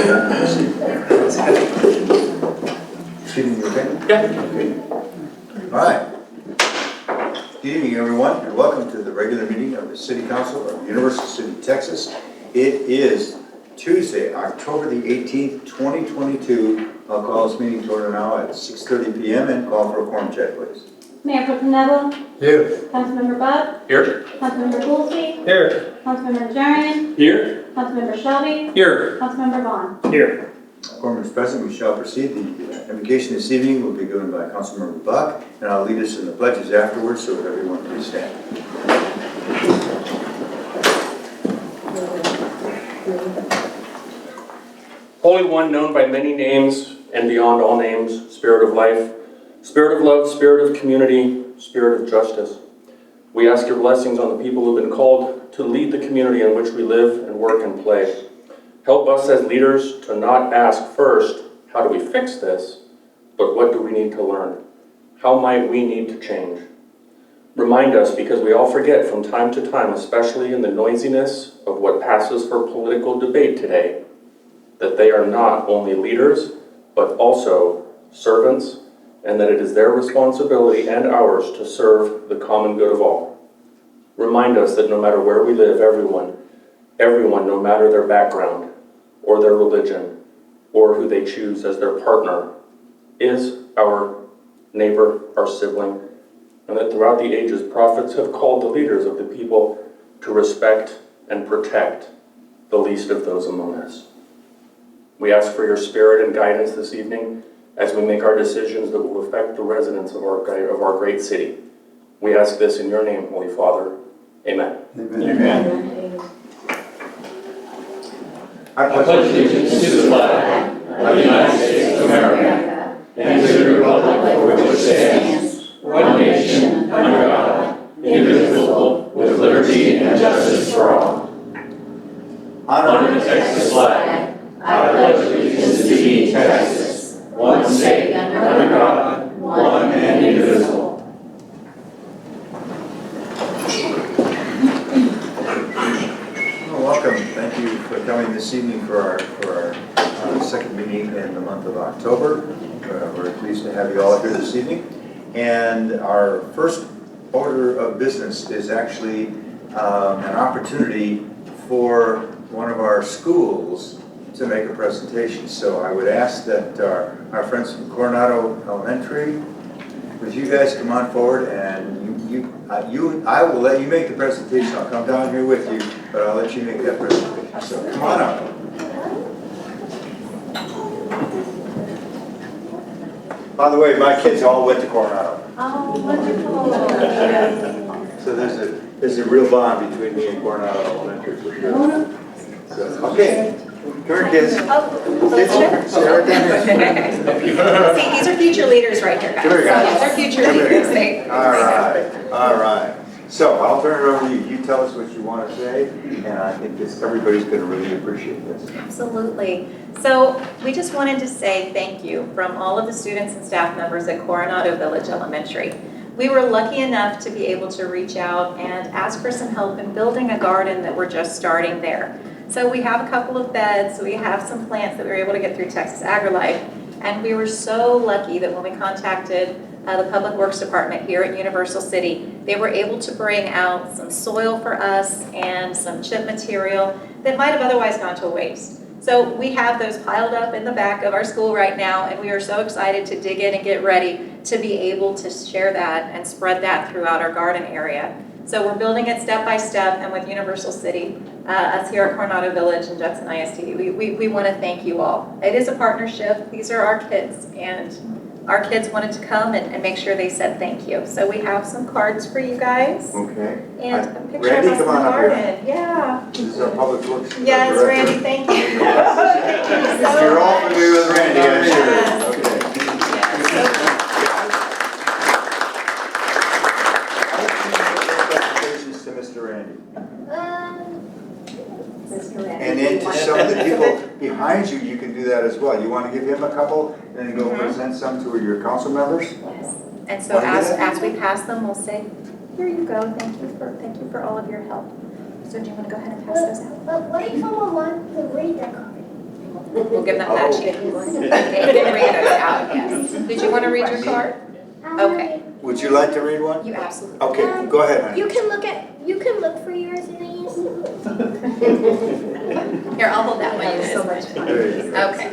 Excuse me, okay? Yeah. Okay. All right. Good evening, everyone, and welcome to the regular meeting of the City Council of Universal City, Texas. It is Tuesday, October the 18th, 2022. I'll call this meeting to order now at 6:30 p.m. and call for a quorum check, please. Mayor Pro Tem Neville. Here. Councilmember Buck. Here. Councilmember Goolsby. Here. Councilmember Najarian. Here. Councilmember Shelby. Here. Councilmember Vaughan. Here. Quorum is present. We shall proceed. The invocation this evening will be given by Councilmember Buck, and I'll lead us in the pledges afterwards, so that everyone please stand. Holy One, known by many names and beyond all names, Spirit of life, Spirit of love, Spirit of community, Spirit of justice. We ask your blessings on the people who have been called to lead the community in which we live and work and play. Help us as leaders to not ask first, how do we fix this, but what do we need to learn? How might we need to change? Remind us, because we all forget from time to time, especially in the noisiness of what passes for political debate today, that they are not only leaders, but also servants, and that it is their responsibility and ours to serve the common good of all. Remind us that no matter where we live, everyone, no matter their background, or their religion, or who they choose as their partner, is our neighbor, our sibling, and that throughout the ages, prophets have called the leaders of the people to respect and protect the least of those among us. We ask for your spirit and guidance this evening as we make our decisions that will affect the residents of our great city. We ask this in your name, Holy Father. Amen. Amen. Amen. I pledge allegiance to the flag of the United States of America and to the republic for which it stands, one nation, under God, indivisible, with liberty and justice for all. Under the Texas flag, I pledge allegiance to thee, Texas, one state, under God, one and indivisible. Welcome. Thank you for coming this evening for our second meeting in the month of October. We're very pleased to have you all here this evening. And our first order of business is actually an opportunity for one of our schools to make a presentation. So I would ask that our friends from Coronado Elementary, would you guys come on forward, and I will let you make the presentation. I'll come down here with you, but I'll let you make that presentation. So come on up. By the way, my kids all went to Coronado. Oh, wonderful. So there's a real bond between me and Coronado Elementary for sure. So, okay. Come here, kids. Stay right down here. See, these are future leaders right here, guys. Come here, guys. These are future leaders. All right. So I'll turn it over to you. You tell us what you want to say, and I think everybody's going to really appreciate this. Absolutely. So we just wanted to say thank you from all of the students and staff members at Coronado Village Elementary. We were lucky enough to be able to reach out and ask for some help in building a garden that we're just starting there. So we have a couple of beds, we have some plants that we were able to get through Texas AgriLife, and we were so lucky that when we contacted the Public Works Department here at Universal City, they were able to bring out some soil for us and some chip material that might have otherwise gone to waste. So we have those piled up in the back of our school right now, and we are so excited to dig in and get ready to be able to share that and spread that throughout our garden area. So we're building it step by step, and with Universal City, us here at Coronado Village and Judson ISD, we want to thank you all. It is a partnership. These are our kids, and our kids wanted to come and make sure they said thank you. So we have some cards for you guys. Okay. And a picture Randy, of us in come the on up here. garden. Yeah. This is our Public Works Yes, Director. Randy, thank you. Yes. Thank you so You're all much. familiar with Randy, I'm sure. Yes. Okay. Presentations to Mr. Randy. And then to some of the people behind you, you can do that as well. You want to give him a couple and then go present some to your council members? Yes. And so Wanna do that? as we pass them, we'll say, here you go. Thank you for all of your help. So do you want to go ahead and pass those out? But what if someone wants to read the card? We'll give them that chance. They can read us out, yes. Did you want to read your card? Okay. Would you like to read one? You absolutely. Okay, go ahead, honey. You can look for yours and I use Here, I'll hold that one. You So guys. much fun. There you go. Okay.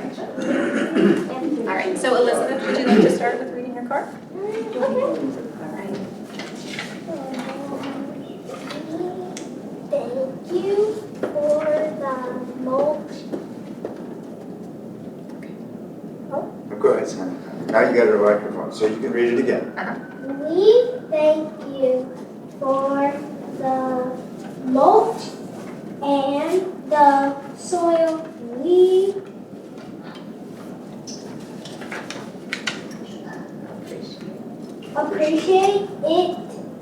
All right. So Elizabeth, would you like to start with reading your card? All right. Thank you for the mulch. Go ahead, son. Now you got a microphone, so you can read it again. We thank you for the mulch and the soil. We appreciate it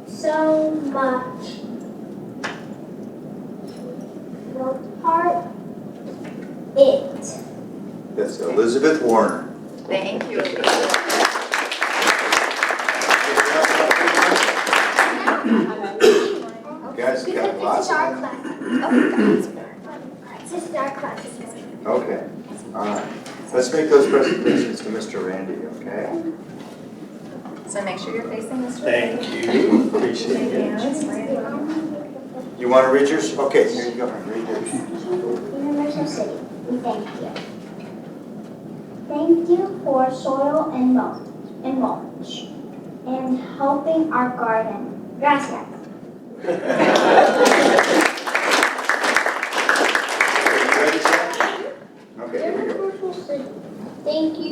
so much. What part? It. That's Elizabeth Warner. Thank you, Elizabeth. Guys, you got lots of them. This is our class. Okay, all right. Let's make those presentations to Mr. Randy, okay? So make sure you're facing this Thank way. you, appreciate it. You want to read yours? Okay, here you go, read yours. Universal City, we thank you. Thank you for soil and mulch, and helping our garden. Gracias. Okay, here we go. Universal City, thank you.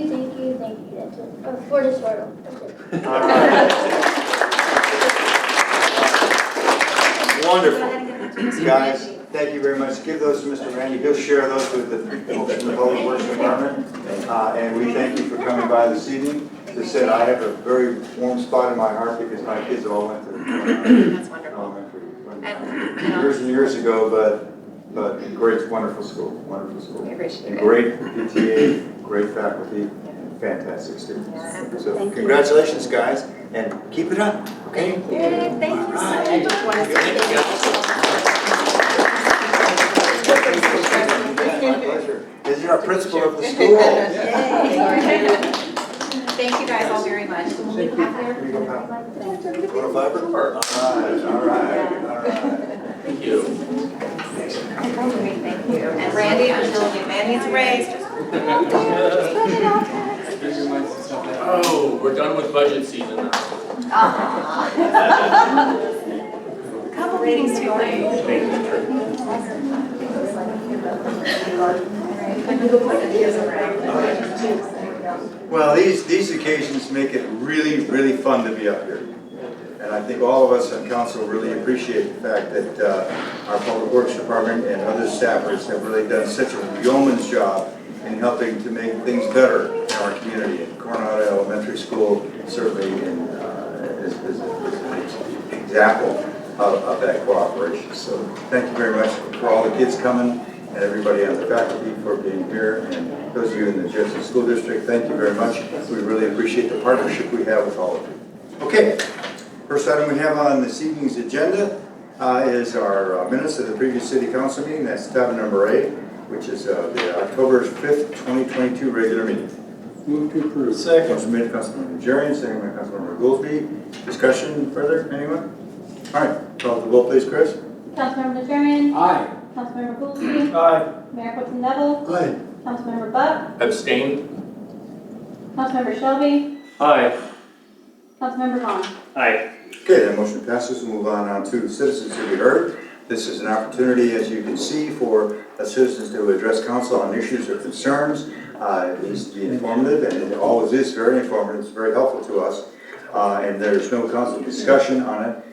That's it. For the soil. That's it. All right. Go Wonderful. ahead and give them to Mr. Guys, Randy. thank you very much. Give those to Mr. Randy. He'll share those with the folks in the Public Works Department. And we thank you for coming by this evening. As I said, I have a very warm spot in my heart because my kids all went to That's wonderful. elementary. And, Years and years ago, but great, wonderful school, wonderful school. we appreciate And it. great PTA, great faculty, and fantastic students. Yeah. So congratulations, guys, and keep it up, okay? Yay, thank you so much. I just want to My pleasure. Is your principal of the school? Thank you guys all very much. Here you go, pal. Go to Fiber? All right. Thank you. Thank you. And Randy, I'm telling you, man needs a raise. Oh, we're done with budget season now. Couple meetings too late. Well, these occasions make it really, really fun to be up here. And I think all of us on council really appreciate the fact that our Public Works Department and other staffers have really done such a yeoman's job in helping to make things better in our community. And Coronado Elementary School certainly is an example of that cooperation. So thank you very much for all the kids coming and everybody on the faculty for being here. And those of you in the Jefferson School District, thank you very much. We really appreciate the partnership we have with all of you. Okay. First item we have on this evening's agenda is our minutes of the previous city council meeting. That's tab number 8, which is the October 5th, 2022 regular meeting. Move to approve. Motion made by Councilmember Najarian, second by Councilmember Goolsby. Discussion further, anyone? All right, call the vote please, Chris. Councilmember Najarian. Aye. Councilmember Goolsby. Aye. Mayor Pro Tem Neville. Aye. Councilmember Buck. Abstain? Councilmember Shelby. Aye. Councilmember Vaughan. Aye. Okay, that motion passes. We'll move on to citizens to be heard. This is an opportunity, as you can see, for citizens to address council on issues or concerns. It needs to be informative, and it always is very informative. It's very helpful to us. And there's no council discussion on it,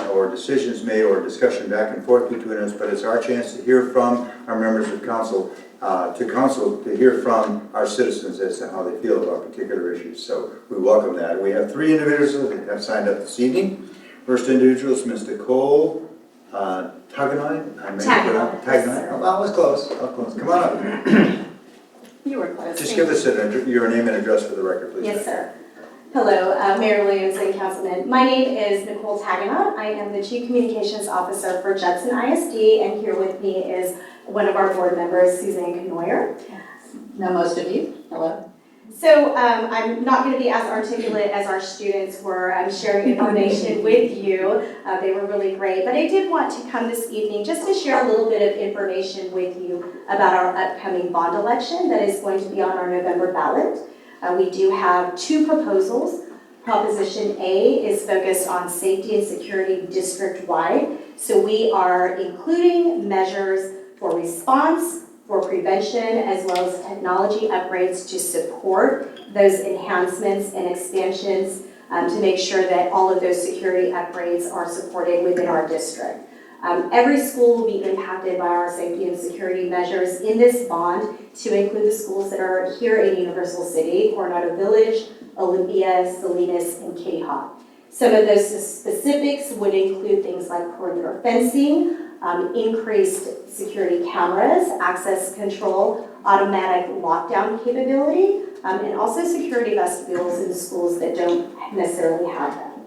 or decisions made, or discussion back and forth between us, but it's our chance to hear from our members of council, to hear from our citizens as to how they feel about particular issues. So we welcome that. We have 3 individuals that have signed up this evening. First individual is Mr. Cole Taganine. Taganine. Oh, I was close. Come on up. You were close. Just give us your name and address for the record, please. Yes, sir. Hello, Mayor Williams and Councilman. My name is Nicole Taganot. I am the Chief Communications Officer for Judson ISD, and here with me is one of our board members, Suzanne Knoyer. know most of you. Hello. So I'm not going to be as articulate as our students were sharing information with you. They were really great. But I did want to come this evening just to share a little bit of information with you about our upcoming bond election that is going to be on our November ballot. We do have two proposals. Proposition A is focused on safety and security district-wide. So we are including measures for response, for prevention, as well as technology upgrades to support those enhancements and expansions to make sure that all of those security upgrades are supported within our district. Every school will be impacted by our safety and security measures in this bond, to include the schools that are here in Universal City, Coronado Village, Olympia, Salinas, and Kitty Hawk. Some of those specifics would include things like perimeter fencing, increased security cameras, access control, automatic lockdown capability, and also security vestibules in schools that don't necessarily have them.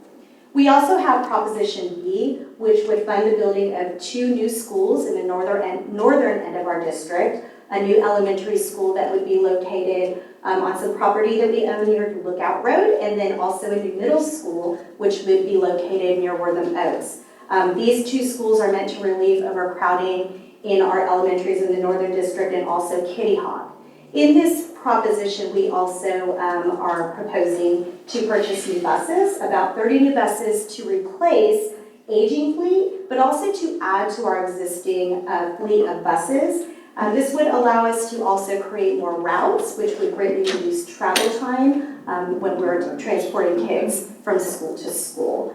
We also have Proposition B, which would fund the building of 2 new schools in the northern end of our district, a new elementary school that would be located on some property that we own near Lookout Road, and then also a new middle school, which would be located near Wortham Oaks. These 2 schools are meant to relieve overcrowding in our elementaries in the Northern District and also Kitty Hawk. In this proposition, we also are proposing to purchase new buses, about 30 new buses to replace aging fleet, but also to add to our existing fleet of buses. This would allow us to also create more routes, which would greatly reduce travel time when we're transporting kids from school to school.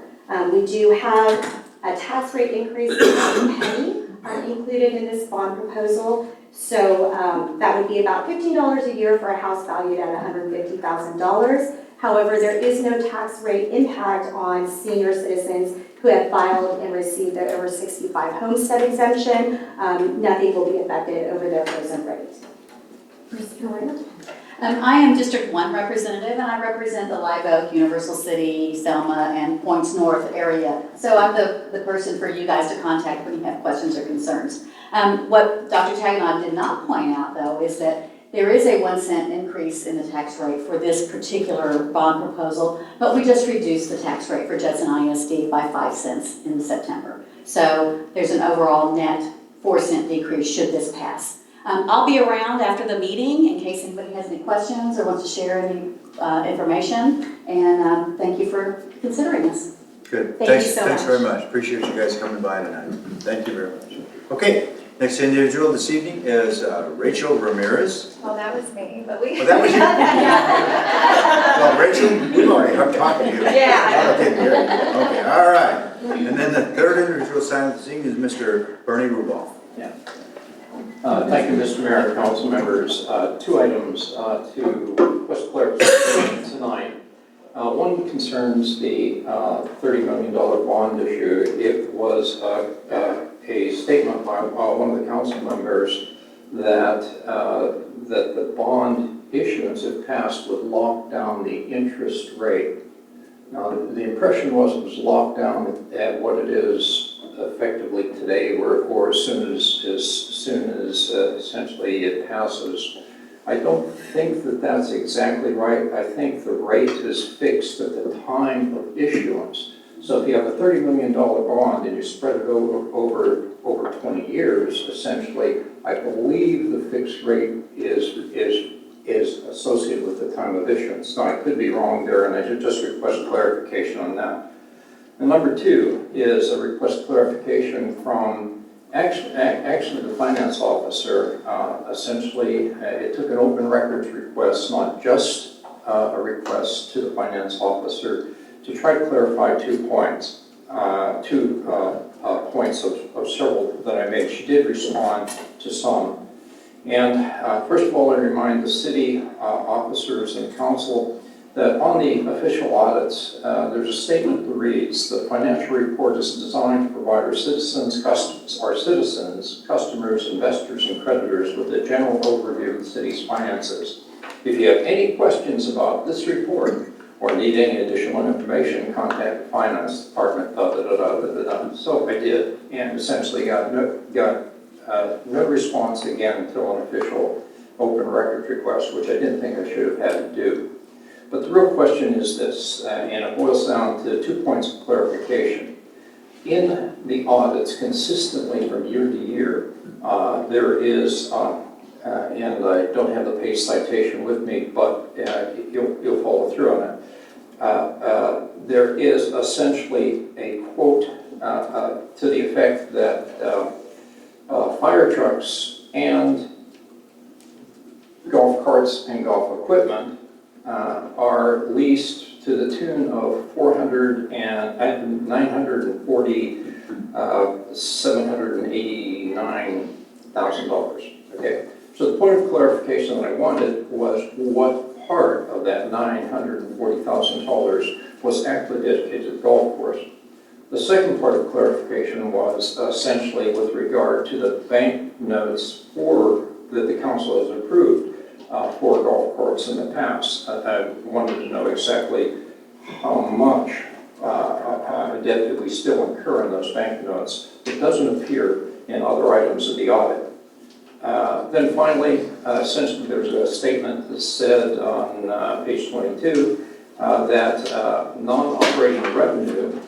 We do have a tax rate increase of a penny included in this bond proposal. So that would be about $15 a year for a house valued at $150,000. However, there is no tax rate impact on senior citizens who have filed and received their over 65 homestead exemption. Nothing will be affected over their frozen rate. I am District 1 representative, and I represent the Live Oak, Universal City, Selma, and Points North area. So I'm the person for you guys to contact when you have questions or concerns. What Dr. Taganov did not point out, though, is that there is a 1 cent increase in the tax rate for this particular bond proposal, but we just reduced the tax rate for Judson ISD by 5 cents in September. So there's an overall net 4 cent decrease should this pass. I'll be around after the meeting in case anybody has any questions or wants to share any information, and thank you for considering this. Good. Thank you so Thanks much. very much. Appreciate you guys coming by tonight. Thank you very much. Okay, next individual this evening is Rachel Ramirez. Well, that was me, but we. Oh, that was you? Well, Rachel, we've already talked to you. Yeah. Okay, good. Okay, all right. And then the third individual signed this evening is Mr. Bernie Rubal. Yeah. Thank you, Mr. Mayor, council members. 2 items to request clarification tonight. One concerns the $30 million bond issue. It was a statement by one of the council members that that the bond issuance, if passed, would lock down the interest rate. Now, the impression was it was locked down at what it is effectively today, or as soon as essentially it passes. I don't think that that's exactly right. I think the rate is fixed at the time of issuance. So if you have a $30 million bond and you spread it over 20 years, essentially, I believe the fixed rate is associated with the time of issuance. Now, I could be wrong there, and I should just request clarification on that. And number 2 is a request clarification from actually the finance officer. Essentially, it took an open records request, not just a request to the finance officer, to try to clarify 2 points, points of several that I made. She did respond to some. And first of all, I remind the city officers and council that on the official audits, there's a statement that reads, the financial report is designed to provide our citizens, customers, investors, and creditors with a general overview of the city's finances. If you have any questions about this report or need any additional information, contact the finance department, So I did, and essentially got no response again until an official open records request, which I didn't think I should have had to do. But the real question is this, and it boils down to 2 points of clarification. In the audits, consistently from year to year, there is, and I don't have the page citation with me, but you'll follow through on it. There is essentially a quote to the effect that fire trucks and golf carts and golf equipment are leased to the tune of $940,789,000. Okay, so the point of clarification that I wanted was what part of that $940,000 was actually dedicated to the golf course. The second part of clarification was essentially with regard to the bank notes that the council has approved for golf courses in the past. I wanted to know exactly how much debt that we still incur in those bank notes. It doesn't appear in other items of the audit. Then finally, essentially there's a statement that said on page 22 that non-operating revenue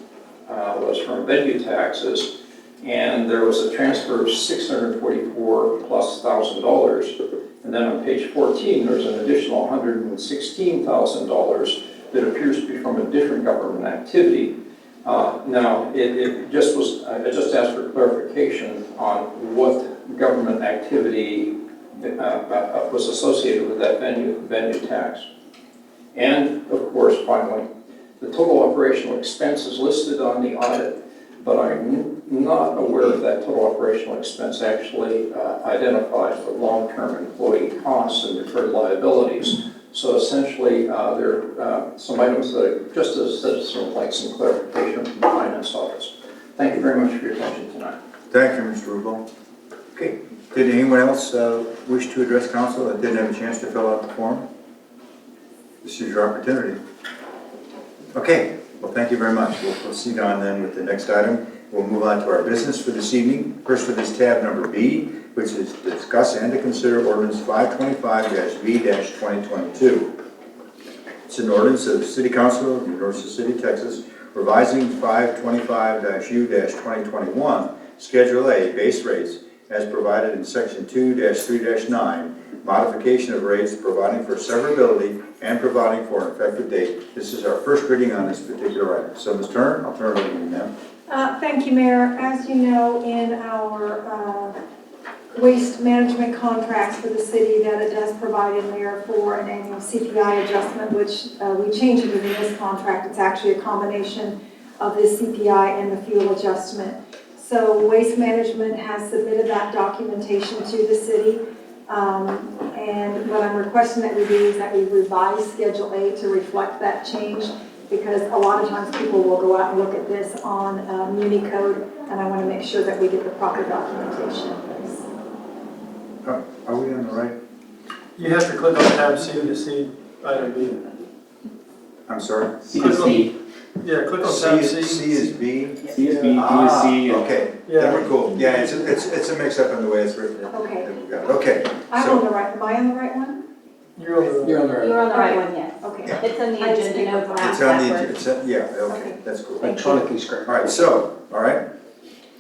was from venue taxes, and there was a transfer of $644,000+. And then on page 14, there's an additional $116,000 that appears to be from a different government activity. Now, it just was, I just asked for clarification on what government activity was associated with that venue tax. And of course, finally, the total operational expense is listed on the audit, but I'm not aware if that total operational expense actually identifies the long-term employee costs and deferred liabilities. So essentially, there are some items that I just as citizens would like some clarification from the Finance Office. Thank you very much for your attention tonight. Thank you, Mr. Rubel. Okay, did anyone else wish to address council that didn't have a chance to fill out the form? This is your opportunity. Okay, well, thank you very much. We'll proceed on then with the next item. We'll move on to our business for this evening. First with this tab number B, which is to discuss and to consider ordinance 525-V-2022. It's an ordinance of the City Council of University City, Texas, revising 525-U-2021, Schedule A, base rates, as provided in Section 2-3-9, modification of rates, providing for severability, and providing for an effective date. This is our first reading on this particular item. So, Ms. Turner, I'll turn it over to you now. Thank you, Mayor. As you know, in our waste management contracts for the city, that it does provide in there for an annual CPI adjustment, which we changed it in this contract. It's actually a combination of the CPI and the fuel adjustment. So Waste Management has submitted that documentation to the city. And what I'm requesting that we do is that we revise Schedule A to reflect that change, because a lot of times people will go out and look at this on Muni Code, and I want to make sure that we get the proper documentation in place. Are we on the right? You have to click on tab C to see item B. I'm sorry? C is B. Yeah, click on tab C. C is B? C is B, B is C. Okay, then we're cool. Yeah, it's a mix-up in the way it's written. Okay. Okay. I'm on the right, am I on the right one? You're on the You're on the right. You're on the right one, yes. Okay. It's in the I just agenda think notes. It's on the, yeah, okay, that's cool. Electronically scribed. All right, so, all right.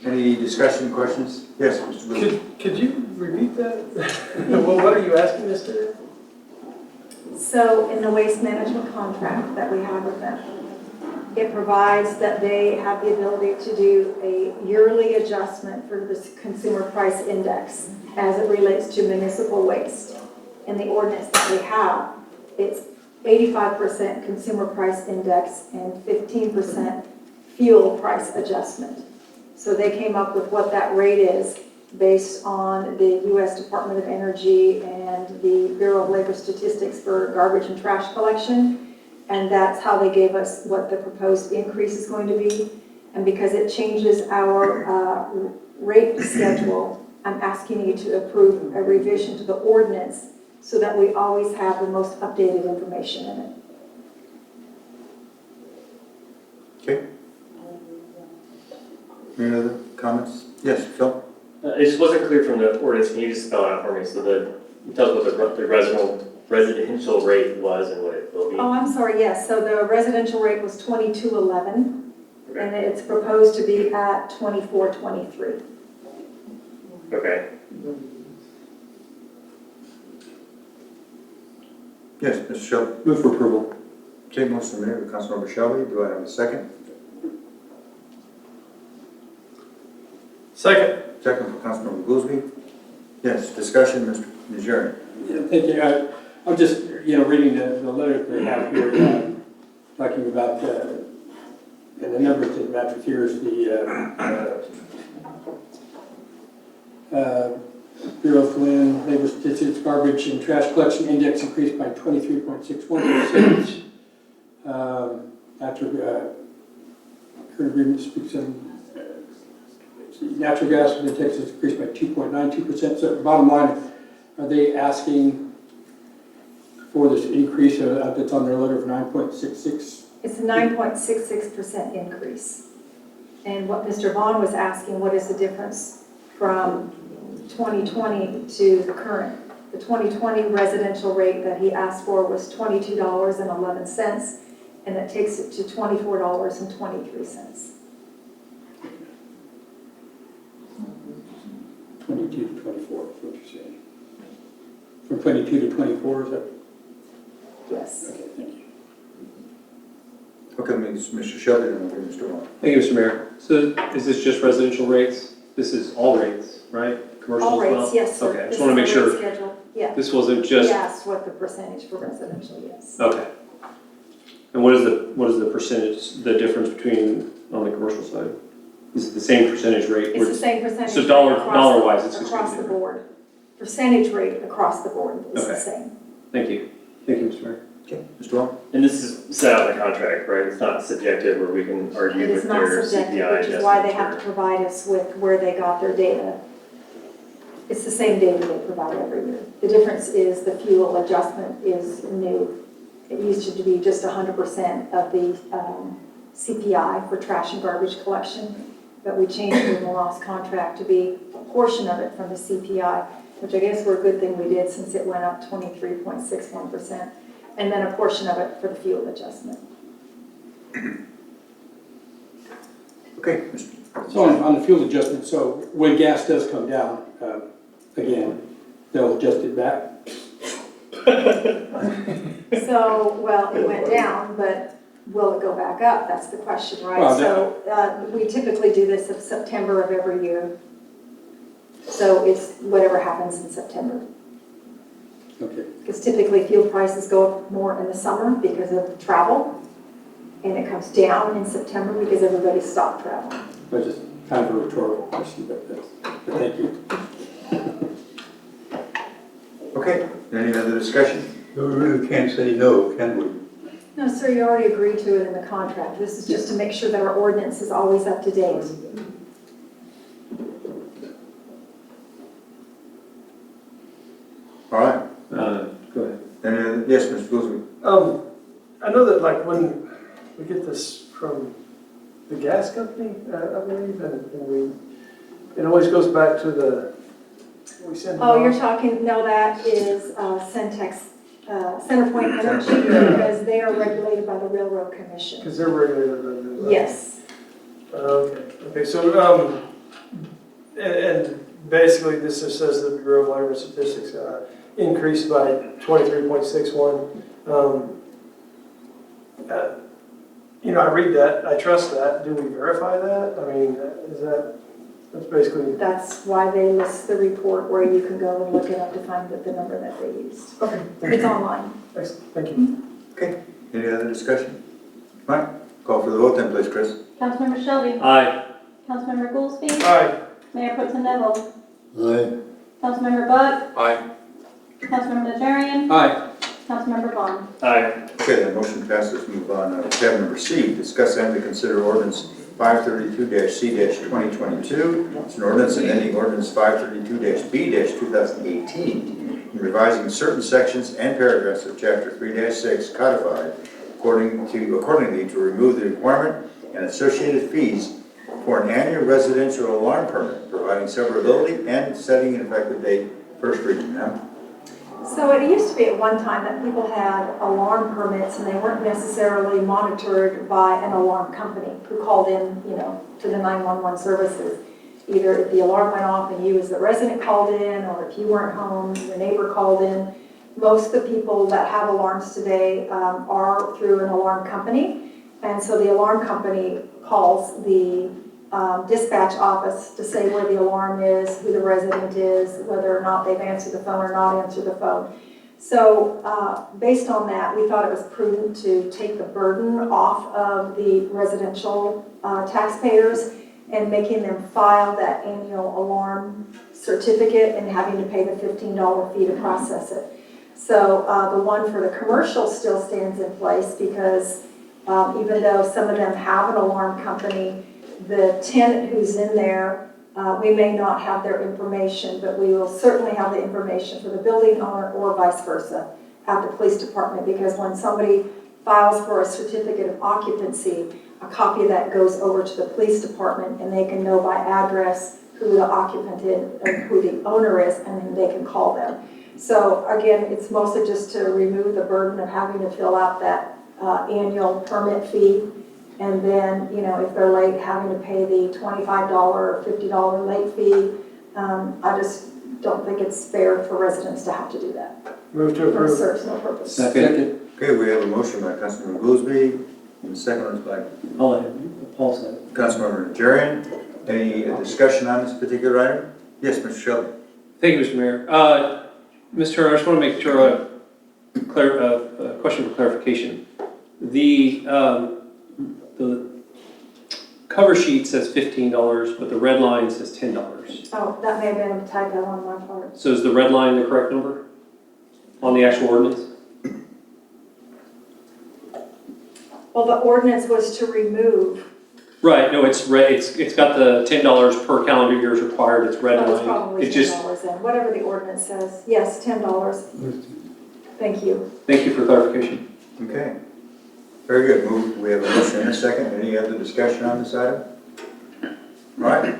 Any discussion, questions? Yes, Mr. Blue. Could you repeat that? Well, what are you asking us to do? So in the waste management contract that we have with them, it provides that they have the ability to do a yearly adjustment for the consumer price index as it relates to municipal waste. In the ordinance that we have, it's 85% consumer price index and 15% fuel price adjustment. So they came up with what that rate is based on the U.S. Department of Energy and the Bureau of Labor Statistics for garbage and trash collection. And that's how they gave us what the proposed increase is going to be. And because it changes our rate schedule, I'm asking you to approve a revision to the ordinance so that we always have the most updated information in it. Okay. Any other comments? Yes, Phil? It just wasn't clear from the ordinance. Can you just spell it out for me? So tell us what the residential rate was and what it will be. Oh, I'm sorry, yes, so the residential rate was 22.11, and it's proposed to be at 24.23. Okay. Yes, Mr. Shelby. Move for approval. Okay, motion made by Councilmember Shelby. Do I have a second? Second. Second from Councilmember Goolsby. Yes, discussion, Mr. Najarian. Yeah, thank you. I'm just, reading the letter they have here, talking about, and the numbers that Patrick here is the Bureau of Land, Labor Statistics, Garbage and Trash Collection Index increased by 23.61%. After current agreement speaks on natural gas within Texas increased by 2.92%. So bottom line, are they asking for this increase that's on their letter of 9.66? It's a 9.66% increase. And what Mr. Vaughan was asking, what is the difference from 2020 to the current? The 2020 residential rate that he asked for was $22.11, and that takes it to $24.23. 22 to 24 is what you're saying. From 22 to 24, is that? Yes. Okay, thank you. Okay, Mr. Shelby, then we'll get Mr. Vaughan. Thank you, Mr. Mayor. So is this just residential rates? This is all rates, right? Commercial All as well? rates, yes, sir. Okay, I This just want to make is the sure rate schedule. Yeah. this wasn't just, Yes, what the percentage for residential, yes. okay. And what is the percentage, the difference between on the commercial side? Is it the same percentage rate? It's the same percentage. So rate dollar-wise, it's just across gonna the be board. Percentage rate across the board is the Okay. same. Thank you. Thank you, Mr. Mayor. Okay, Mr. Vaughan. And this is set out in the contract, right? It's not subjective where we can argue It with is not their subjective, CPI which is why they have adjustment. to provide us with where they got their data. It's the same data they provide every year. The difference is the fuel adjustment is new. It used to be just 100% of the CPI for trash and garbage collection, but we changed it in the last contract to be a portion of it from the CPI, which I guess were a good thing we did since it went up 23.61%, and then a portion of it for the fuel adjustment. Okay, Mr. So on the fuel adjustment, so when gas does come down, again, they'll adjust it back? So, well, it went down, but will it go back up? That's the question, right? Well, So we typically do this in September of every year. So it's whatever happens in September. Okay. Because typically fuel prices go up more in the summer because of travel, and it comes down in September because everybody stopped traveling. But just kind of a rhetorical question, but thank you. Okay, any other discussion? We really can't say no, can we? No, sir, you already agreed to it in the contract. This is just to make sure that our ordinance is always up to date. All right. Go ahead. And yes, Mr. Goolsby. I know that like when we get this from the gas company, I believe, and it always goes back to we send. Oh, you're talking, no, that is Centex, CenterPoint Energy, because they are regulated by the Railroad Commission. Because they're regulated by the. Yes. Okay, so, and basically this just says the Bureau of Labor Statistics increased by 23.61. I read that, I trust that. Do we verify that? I mean, that's basically. That's why they list the report where you can go and look it up to find the number that they used. Okay. It's online. Excellent, thank you. Okay, any other discussion? All right, call for the vote then, please, Chris. Councilmember Shelby. Aye. Councilmember Goolsby. Aye. Mayor Pro Tem Neville. Aye. Councilmember Buck. Aye. Councilmember Najarian. Aye. Councilmember Vaughan. Aye. Okay, that motion passes. Move on to tab number C, discuss and to consider ordinance 532-C-2022. It's an ordinance amending ordinance 532-B-2018 and revising certain sections and paragraphs of chapter 3-6 codified accordingly to remove the requirement and associated fees for an annual residential alarm permit provided providing severability and setting an effective date. First reading, ma'am. So it used to be at one time that people had alarm permits and they weren't necessarily monitored by an alarm company who called in, to the 911 services. Either if the alarm went off and you as the resident called in, or if you weren't home, your neighbor called in. Most of the people that have alarms today are through an alarm company. And so the alarm company calls the dispatch office to say where the alarm is, who the resident is, whether or not they've answered the phone or not answered the phone. So based on that, we thought it was prudent to take the burden off of the residential taxpayers and making them file that annual alarm certificate and having to pay the $15 fee to process it. So the one for the commercial still stands in place because even though some of them have an alarm company, the tenant who's in there, we may not have their information, but we will certainly have the information for the building owner or vice versa at the police department, because when somebody files for a certificate of occupancy, a copy of that goes over to the police department and they can know by address who the occupant is and who the owner is, and then they can call them. So again, it's mostly just to remove the burden of having to fill out that annual permit fee. And then, if they're late, having to pay the $25 or $50 late fee. I just don't think it's fair for residents to have to do that. Move to approve. It serves no purpose. Second. Okay, we have a motion by Councilmember Goolsby, and the second one is by Paul said. Councilmember Najarian. Any discussion on this particular item? Yes, Mr. Shelby. Thank you, Mr. Mayor. Mr. Turner, I just want to make sure a question for clarification. The cover sheet says $15, but the red line says $10. Oh, that may have been a typo on my part. So is the red line the correct number on the actual ordinance? Well, the ordinance was to remove. Right, no, it's red, it's got the $10 per calendar year is required, it's red It's line. probably It just, $10 then, whatever the ordinance says. Yes, $10. Thank you. thank you for clarification. Okay. Very good. We have a motion and a second. Any other discussion on this item? All right.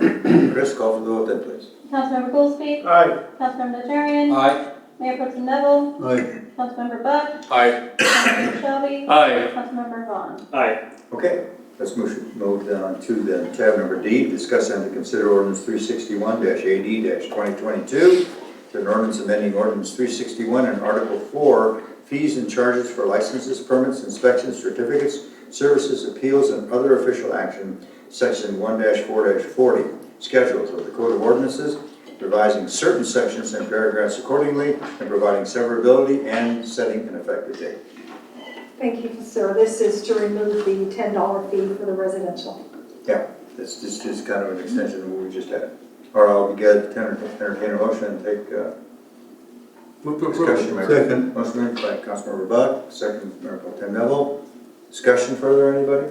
Chris, call for the vote then, please. Councilmember Goolsby. Aye. Councilmember Najarian. Aye. Mayor Pro Tem Neville. Aye. Councilmember Buck. Aye. Councilmember Shelby. Aye. Councilmember Vaughan. Aye. Okay. Let's move on to the tab number D. Discuss and to consider ordinance 361-AD-2022. It's an ordinance amending ordinance 361 and Article 4, fees and charges for licenses, permits, inspections, certificates, services, appeals, and other official action, section 1-4-40, schedules of the Code of Ordinances, revising certain sections and paragraphs accordingly, and providing severability and setting an effective date. Thank you, sir. This is to remove the $10 fee for the residential. Yeah, this is kind of an extension of what we just had. Or I'll get entertain a motion and take Move to discussion. approve. Second. Motion made by Councilmember Buck, second Mayor Pro Tem Neville. Discussion further, anybody?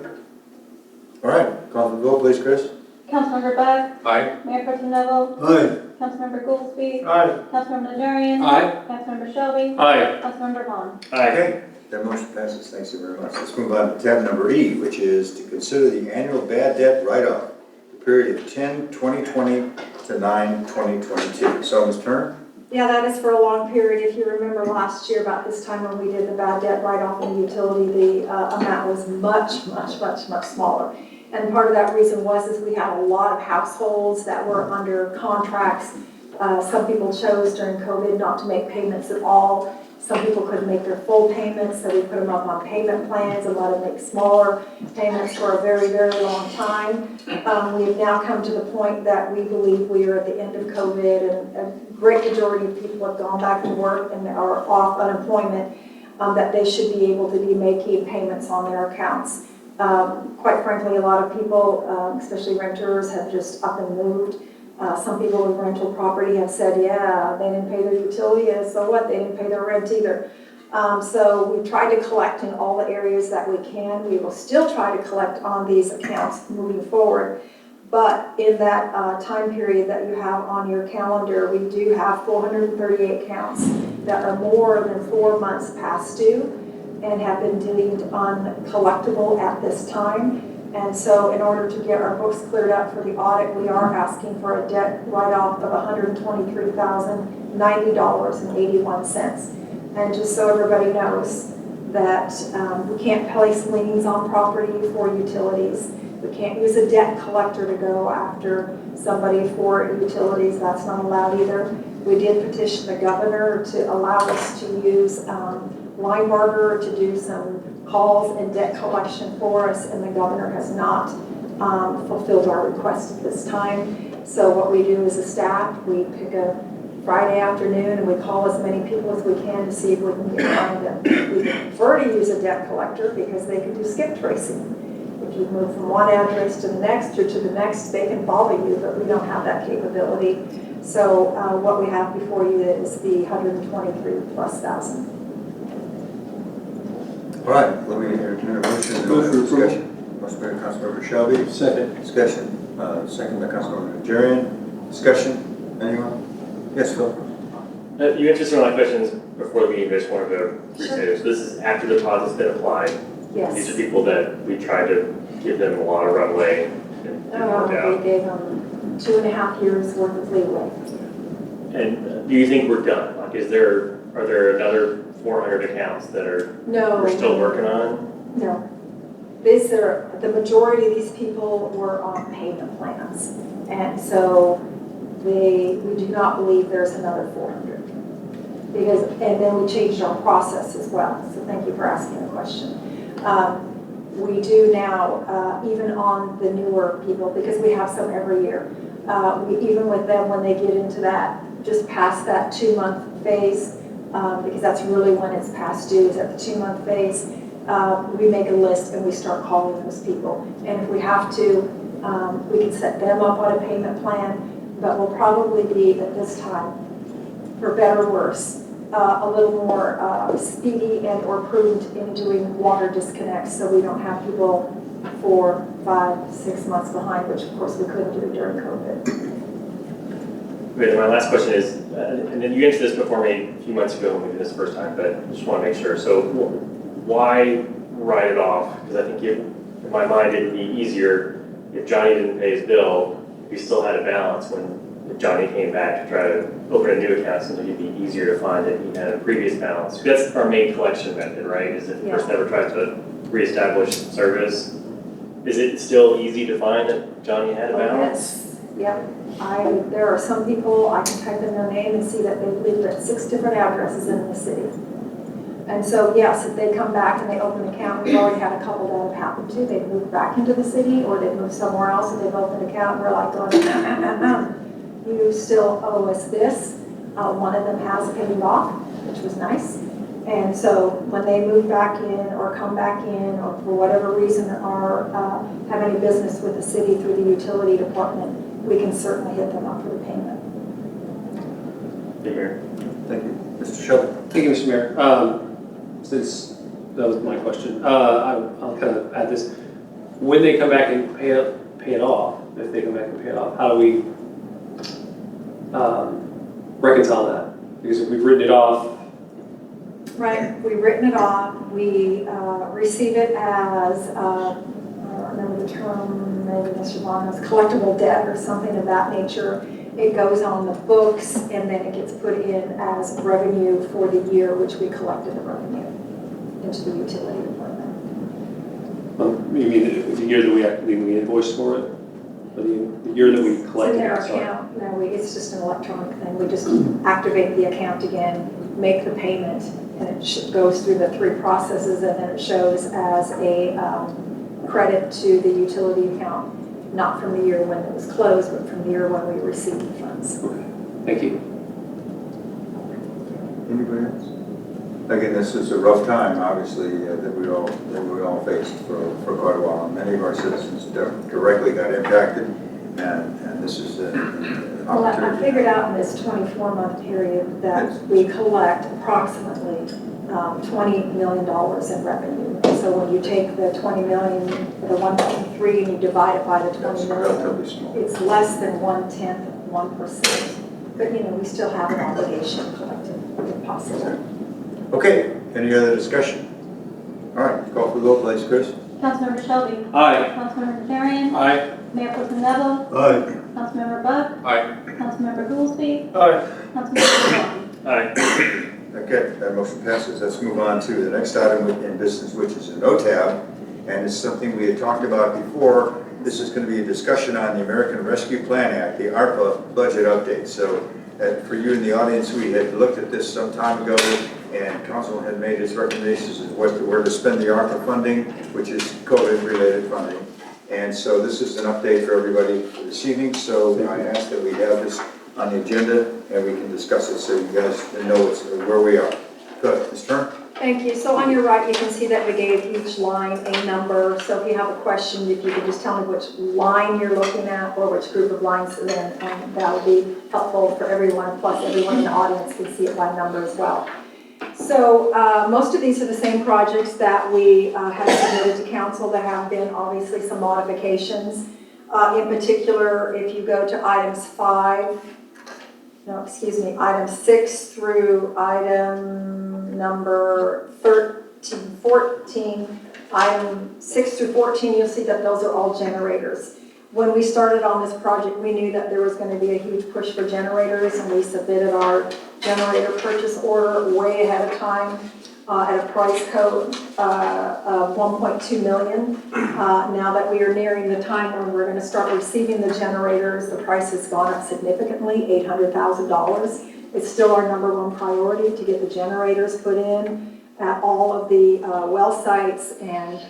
All right, call for the vote, please, Chris. Councilmember Buck. Aye. Mayor Pro Tem Neville. Aye. Councilmember Goolsby. Aye. Councilmember Najarian. Aye. Councilmember Shelby. Aye. Councilmember Vaughan. Aye. Okay, that motion passes. Thanks you very much. Let's move on to tab number E, which is to consider the annual bad debt write-off, the period of 10/2020 to 9/2022. So, Ms. Turner? Yeah, that is for a long period. If you remember last year about this time when we did the bad debt write-off in the utility, the amount was much smaller. And part of that reason was we had a lot of households that were under contracts. Some people chose during COVID not to make payments at all. Some people couldn't make their full payments, so we put them up on payment plans and let them make smaller payments for a very, very long time. We have now come to the point that we believe we are at the end of COVID, and a great majority of people have gone back to work and are off unemployment, that they should be able to be making payments on their accounts. Quite frankly, a lot of people, especially renters, have just up and moved. Some people with rental property have said, yeah, they didn't pay their utility, and so what? They didn't pay their rent either. So we've tried to collect in all the areas that we can. We will still try to collect on these accounts moving forward. But in that time period that you have on your calendar, we do have 438 accounts that are more than 4 months past due and have been deemed uncollectible at this time. And so in order to get our books cleared up for the audit, we are asking for a debt write-off of $123,090.81. And just so everybody knows that we can't place liens on property for utilities. We can't use a debt collector to go after somebody for utilities. That's not allowed either. We did petition the governor to allow us to use Linebarger to do some calls and debt collection for us, and the governor has not fulfilled our request at this time. So what we do as a staff, we pick a Friday afternoon and we call as many people as we can to see if we can find them. We prefer to use a debt collector because they can do skip tracing. If you move from one address to the next or to the next, they can follow you, but we don't have that capability. So what we have before you is the $123,000+. All right, let me entertain a motion. Move for Discussion. Motion by Councilmember Shelby. Second. Discussion. Second by Councilmember Najarian. Discussion. Anyone? Yes, Phil. You answered some of my questions before the meeting, but I just wanted to restate it. So this is after the deposit's been applied. Yes. These are people that we tried to give them a lot of runway and didn't work out. We gave them 2.5 years worth of leeway. And do you think we're done? Like, are there another 400 accounts that we're still working on? No. The majority of these people were on payment plans. And so we do not believe there's another 400. And then we changed our process as well. So thank you for asking the question. We do now, even on the newer people, because we have some every year, even with them when they get into that, just past that 2-month phase, because that's really when it's past due, is at the 2-month phase, we make a list and we start calling those people. And if we have to, we can set them up on a payment plan, but we'll probably be at this time, for better or worse, a little more speedy and or prudent in doing water disconnects so we don't have people 4, 5, 6 months behind, which of course we couldn't do during COVID. Great, and my last question is, and then you answered this before me a few months ago when we did this the first time, but I just want to make sure. So why write it off? Because I think in my mind it'd be easier if Johnny didn't pay his bill, we still had a balance when Johnny came back to try to open a new account, so it'd be easier to find that he had a previous balance. That's our main collection method, right? Is if the person ever tries to reestablish service, is it still easy to find that Johnny had a balance? Yes. Yep. There are some people, I can type in their name and see that they lived at 6 different addresses in the city. And so, yes, if they come back and they open an account, we've already had a couple that have happened too. They've moved back into the city or they've moved somewhere else and they've opened an account and we're like going, you still owe us this. One of them has paid it off, which was nice. And so when they move back in or come back in or for whatever reason are have any business with the city through the utility department, we can certainly hit them up for the payment. Thank you, Mayor. Thank you. Mr. Shelby. Thank you, Mr. Mayor. Since that was my question, I'll kind of add this. When they come back and pay it off, if they come back and pay it off, how do we reconcile that? Because if we've written it off. Right, we've written it off. We receive it as, I don't remember the term, maybe Mr. Vaughan was collectible debt or something of that nature. It goes on the books and then it gets put in as revenue for the year which we collected the revenue into the utility department. You mean the year that we invoice for it? Or the year that we collected it? It's in their account. No, it's just an electronic thing. We just activate the account again, make the payment, and it goes through the 3 processes and then it shows as a credit to the utility account. Not from the year when it was closed, but from the year when we received the funds. Okay, thank you. Anybody else? Again, this is a rough time, obviously, that we all faced for quite a while. Many of our citizens directly got impacted, and this is an Well, opportunity. I figured out in this 24-month period that we collect approximately $20 million in revenue. So when you take the 20 million, the 1.3, and you divide it by the 20 million, it's less than 1/10 of 1%. But we still have an obligation to collect it if possible. Okay, any other discussion? All right, call for the vote, please, Chris. Councilmember Shelby. Aye. Councilmember Najarian. Aye. Mayor Pro Tem Neville. Aye. Councilmember Buck. Aye. Councilmember Goolsby. Aye. Councilmember Vaughan. Aye. Okay, that motion passes. Let's move on to the next item in business, which is an OTAB. And it's something we had talked about before. This is going to be a discussion on the American Rescue Plan Act, the ARPA budget update. So for you in the audience, we had looked at this some time ago, and council had made its recommendations as where to spend the ARPA funding, which is COVID-related funding. And so this is an update for everybody for this evening. So I ask that we have this on the agenda and we can discuss it so you guys know where we are. Good, Ms. Turner? Thank you. So on your right, you can see that we gave each line a number. So if you have a question, if you could just tell me which line you're looking at or which group of lines, then that would be helpful for everyone, plus everyone in the audience can see it by number as well. So most of these are the same projects that we have submitted to council. There have been obviously some modifications. In particular, if you go to items 6 through item number 14, item 6 through 14, you'll see that those are all generators. When we started on this project, we knew that there was going to be a huge push for generators, and we submitted our generator purchase order way ahead of time at a price code of $1.2 million. Now that we are nearing the time when we're going to start receiving the generators, the price has gone up significantly, $800,000. It's still our #1 priority to get the generators put in at all of the well sites and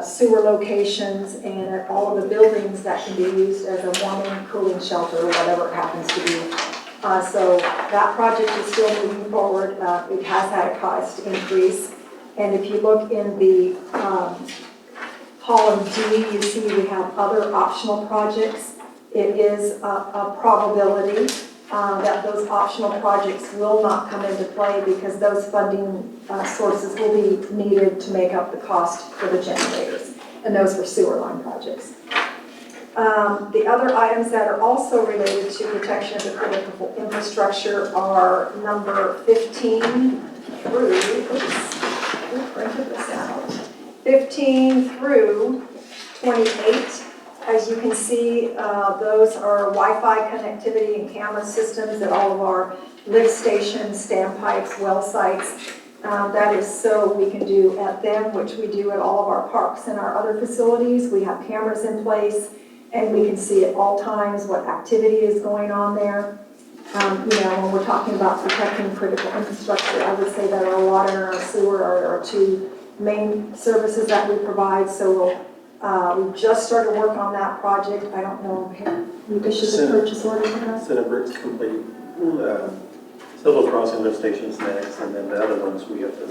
sewer locations and at all of the buildings that can be used as a warming, cooling shelter or whatever it happens to be. So that project is still moving forward. It has had a cost increase. And if you look in the column D, you see we have other optional projects. It is a probability that those optional projects will not come into play because those funding sources will be needed to make up the cost for the generators. And those were sewer line projects. The other items that are also related to protection of the critical infrastructure are number 15 through, who printed this out? 15 through 28. As you can see, those are Wi-Fi connectivity and camera systems at all of our lift stations, standpipes, well sites. That is so we can do at them, which we do at all of our parks and our other facilities. We have cameras in place, and we can see at all times what activity is going on there. When we're talking about protecting critical infrastructure, I would say that our water and our sewer are our two main services that we provide. So we just started work on that project. I don't know if you issued the purchase order for that? Senate is complete. Civil crossing lift stations next, and then the other ones we have to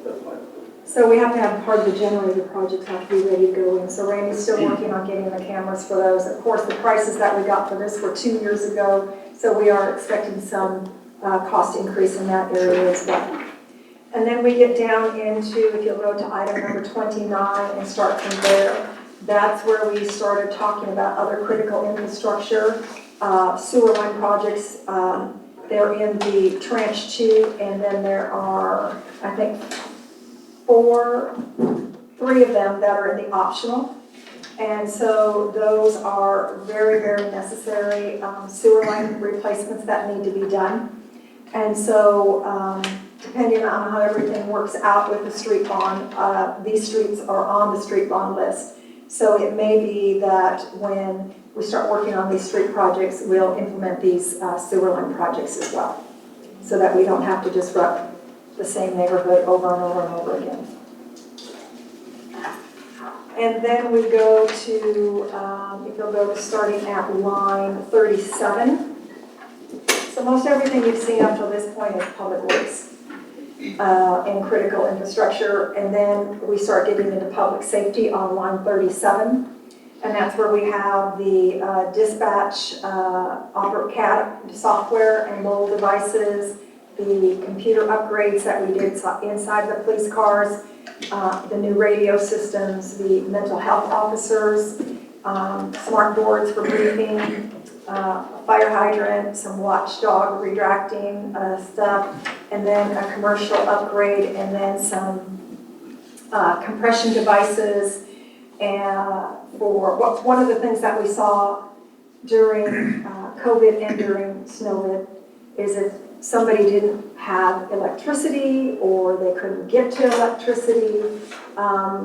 apply. So we have to have part of the generator project have to be ready to go in. So Randy's still working on getting the cameras for those. Of course, the prices that we got for this were 2 years ago, so we are expecting some cost increase in that area as well. And then we get down into, if you'll go to item number 29 and start from there, that's where we started talking about other critical infrastructure, sewer line projects. They're in the tranche 2, and then there are, I think, 3 of them that are in the optional. And so those are very, very necessary sewer line replacements that need to be done. And so depending on how everything works out with the street bond, these streets are on the street bond list. So it may be that when we start working on these street projects, we'll implement these sewer line projects as well, so that we don't have to disrupt the same neighborhood over and over and over again. And then we go to, if you'll go to starting at line 37. So most everything you've seen up to this point is public works and critical infrastructure. And then we start getting into public safety on line 37. And that's where we have the dispatch, CAD software and mobile devices, the computer upgrades that we did inside the police cars, the new radio systems, the mental health officers, smart boards for briefing, fire hydrant, some watchdog retracting stuff, and then a commercial upgrade, and then some compression devices, And one of the things that we saw during COVID and during Snowvid is if somebody didn't have electricity or they couldn't get to electricity,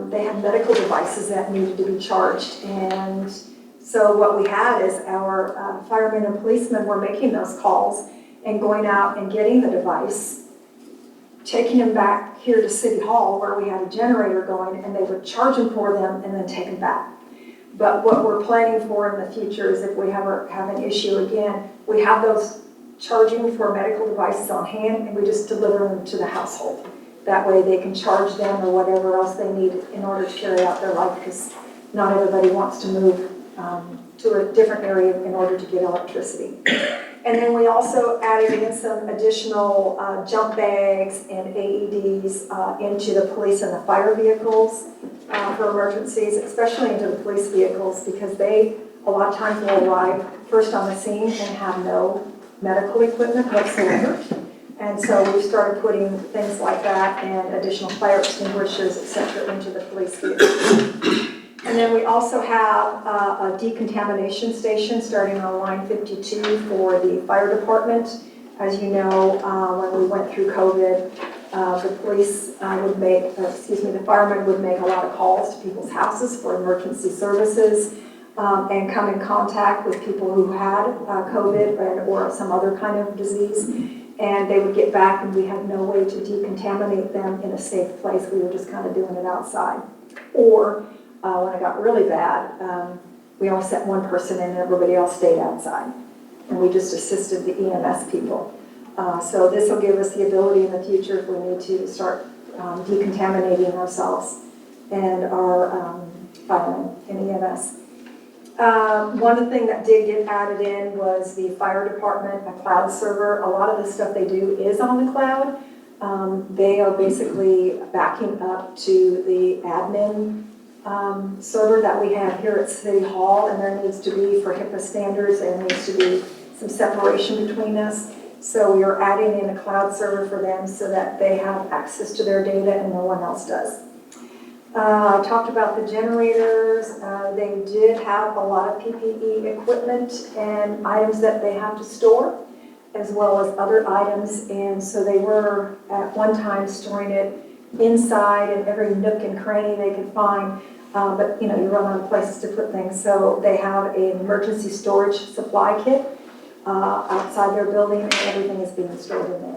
they had medical devices that needed to be charged. And so what we had is our firemen and policemen were making those calls and going out and getting the device, taking them back here to City Hall where we had a generator going, and they would charge them for them and then take them back. But what we're planning for in the future is if we ever have an issue again, we have those charging for medical devices on hand, and we just deliver them to the household. That way they can charge them or whatever else they need in order to carry out their life, because not everybody wants to move to a different area in order to get electricity. And then we also added in some additional jump bags and AEDs into the police and the fire vehicles for emergencies, especially into the police vehicles, because they a lot of times will arrive first on the scene and have no medical equipment whatsoever. And so we started putting things like that and additional fire extinguishers, et cetera, into the police vehicles. And then we also have a decontamination station starting on line 52 for the fire department. As you know, when we went through COVID, the police the firemen would make a lot of calls to people's houses for emergency services and come in contact with people who had COVID or some other kind of disease. And they would get back and we had no way to decontaminate them in a safe place. We were just kind of doing it outside. Or when it got really bad, we only sent one person in and everybody else stayed outside. And we just assisted the EMS people. So this will give us the ability in the future if we need to start decontaminating ourselves and our firemen in EMS. One thing that did get added in was the fire department, a cloud server. A lot of the stuff they do is on the cloud. They are basically backing up to the admin server that we have here at City Hall, and there needs to be, for HIPAA standards, there needs to be some separation between us. So we are adding in a cloud server for them so that they have access to their data and no one else does. Talked about the generators. They did have a lot of PPE equipment and items that they have to store, as well as other items. And so they were at one time storing it inside in every nook and cranny they could find. But you run out of places to put things. So they have an emergency storage supply kit outside their building, and everything is being stored in there.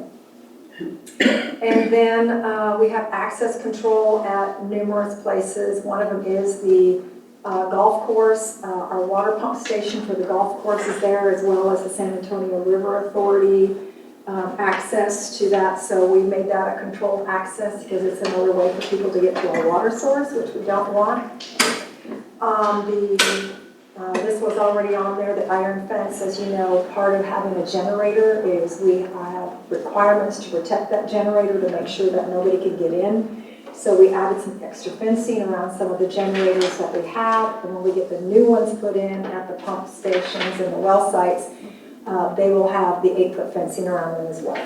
And then we have access control at numerous places. One of them is the golf course. Our water pump station for the golf course is there, as well as the San Antonio River Authority access to that. So we made that a controlled access because it's another way for people to get to our water source, which we don't want. This was already on there, the iron fence. As you know, part of having a generator is we have requirements to protect that generator to make sure that nobody can get in. So we added some extra fencing around some of the generators that we have, and when we get the new ones put in at the pump stations and the well sites, they will have the 8-foot fencing around them as well.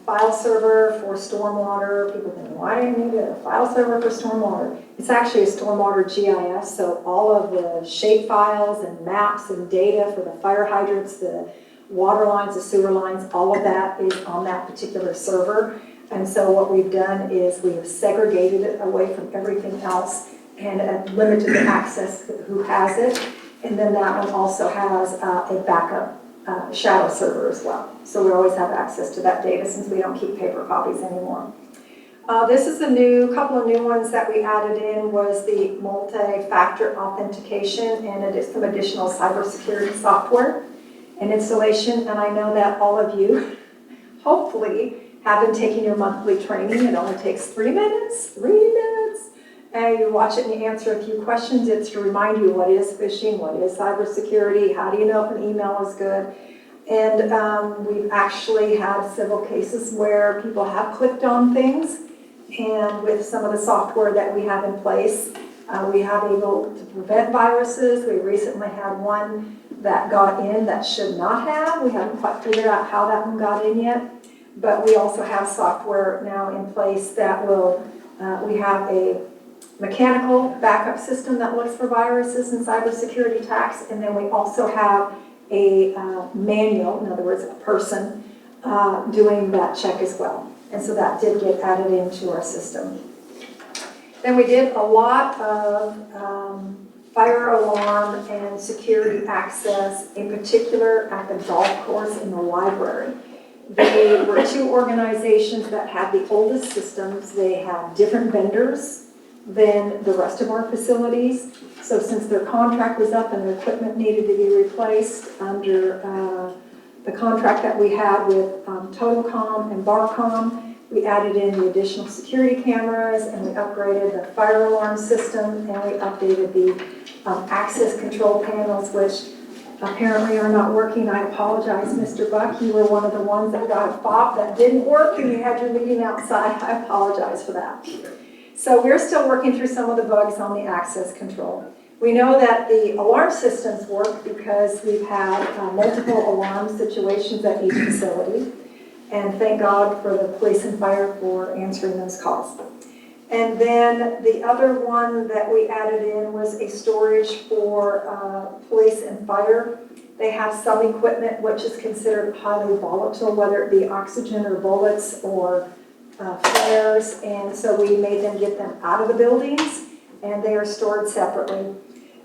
File server for stormwater. People think, why do you need a file server for stormwater? It's actually a stormwater GIS, so all of the shape files and maps and data for the fire hydrants, the water lines, the sewer lines, all of that is on that particular server. And so what we've done is we have segregated it away from everything else and limited the access to who has it. And then that one also has a backup shadow server as well. So we always have access to that data since we don't keep paper copies anymore. This is a couple of new ones that we added in was the multi-factor authentication and some additional cybersecurity software and installation. And I know that all of you hopefully have been taking your monthly training. It only takes 3 minutes. And you watch it and you answer a few questions. It's to remind you what is phishing, what is cybersecurity, how do you know if an email is good. And we've actually had several cases where people have clicked on things, and with some of the software that we have in place, we have able to prevent viruses. We recently had one that got in that should not have. We haven't quite figured out how that one got in yet, but we also have software now in place that will, we have a mechanical backup system that looks for viruses and cybersecurity attacks. And then we also have a manual, in other words, a person doing that check as well. And so that did get added into our system. Then we did a lot of fire alarm and security access, in particular at the golf course and the library. They were two organizations that had the oldest systems. They had different vendors than the rest of our facilities. So since their contract was up and their equipment needed to be replaced under the contract that we had with Totalcom and Barcom, we added in the additional security cameras, and we upgraded the fire alarm system, and we updated the access control panels, which apparently are not working. I apologize, Mr. Buck. You were one of the ones that got a fob that didn't work, and you had your meeting outside. I apologize for that. So we're still working through some of the bugs on the access control. We know that the alarm systems work because we've had multiple alarm situations at each facility. And thank God for the police and fire for answering those calls. And then the other one that we added in was a storage for police and fire. They have some equipment which is considered highly volatile, whether it be oxygen or bullets or flares. And so we made them get them out of the buildings, and they are stored separately.